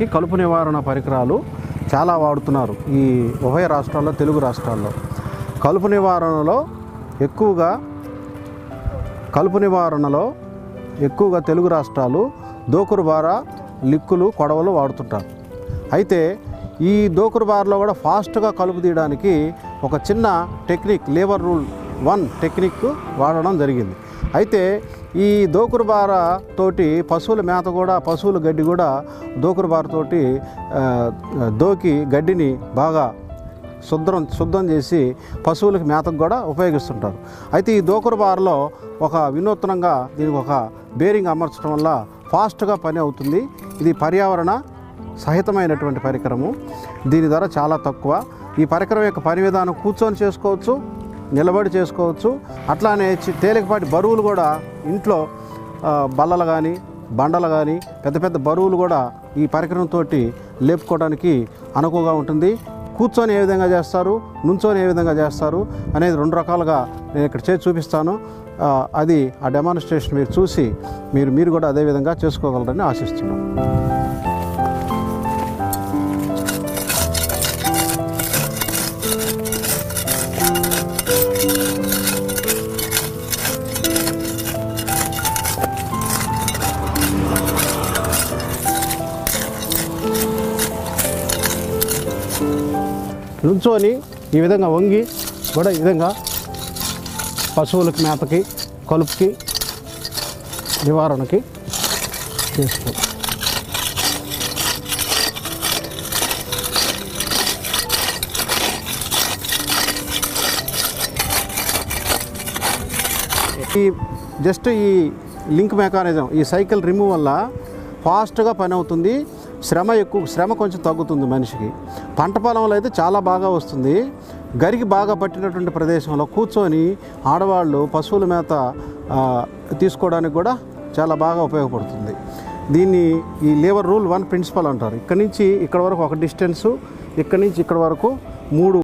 తీయడానికి కలుపు నివారణ పరికరాలు చాలా వాడుతున్నారు ఈ ఉభయ రాష్ట్రాల్లో, తెలుగు రాష్ట్రాల్లో. కలుపు నివారణలో ఎక్కువగా తెలుగు రాష్ట్రాలు దోకురుబార, లిక్కులు, కొడవలు వాడుతుంటారు. అయితే ఈ దోకురుబారలో కూడా ఫాస్ట్గా కలుపు తీయడానికి ఒక చిన్న టెక్నిక్, లేబర్ రూల్ 1 టెక్నిక్ వాడడం జరిగింది. అయితే ఈ దోకురుబార తోటి పశువుల మేత కూడా, పశువుల గడ్డి కూడా దోకురుబార తోటి దోకి గడ్డిని బాగా శుద్ధం చేసి పశువులకు మేతకు కూడా ఉపయోగిస్తుంటారు. అయితే ఈ దోకురుబారలో ఒక వినూత్నంగా దీనికి ఒక బేరింగ్ అమర్చడం వల్ల ఫాస్ట్గా పని అవుతుంది. ఇది పర్యావరణ సహితమైనటువంటి పరికరము. దీని ధర చాలా తక్కువ. ఈ పరికరం యొక్క పని విధానం కూర్చొని చేసుకోవచ్చు, నిలబడి చేసుకోవచ్చు. అట్లానే తేలికపాటి బరువులు కూడా ఇంట్లో బల్లలు కానీ, బండలు కానీ, పెద్ద పెద్ద బరువులు కూడా ఈ పరికరంతో లేపుకోవడానికి అనుకువగా ఉంటుంది. కూర్చొని ఏ విధంగా చేస్తారు, నుంచొని ఏ విధంగా చేస్తారు అనేది 2 రకాలుగా నేను ఇక్కడ చేసి చూపిస్తాను. అది ఆ డెమాన్స్ట్రేషన్ మీరు చూసి మీరు కూడా అదే విధంగా చేసుకోగలరని ఆశిస్తున్నాను. నుంచొని ఈ విధంగా వంగి కూడా ఈ విధంగా పశువులకి మేతకి, కలుపుకి, నివారణకి చేసుకో. ఈ లింక్ మెకానిజం, ఈ సైకిల్ రిమూవ్ వల్ల ఫాస్ట్గా పని అవుతుంది. శ్రమ కొంచెం తగ్గుతుంది మనిషికి. పంట పొలంలో అయితే చాలా బాగా వస్తుంది. గరికి బాగా పట్టినటువంటి ప్రదేశంలో కూర్చొని ఆడవాళ్ళు పశువుల మేత తీసుకోవడానికి కూడా చాలా బాగా ఉపయోగపడుతుంది. దీన్ని ఈ లేబర్ రూల్ 1 ప్రిన్సిపల్ అంటారు. ఇక్కడి నుంచి ఇక్కడ వరకు ఒక డిస్టెన్సు, ఇక్కడి నుంచి ఇక్కడ వరకు 3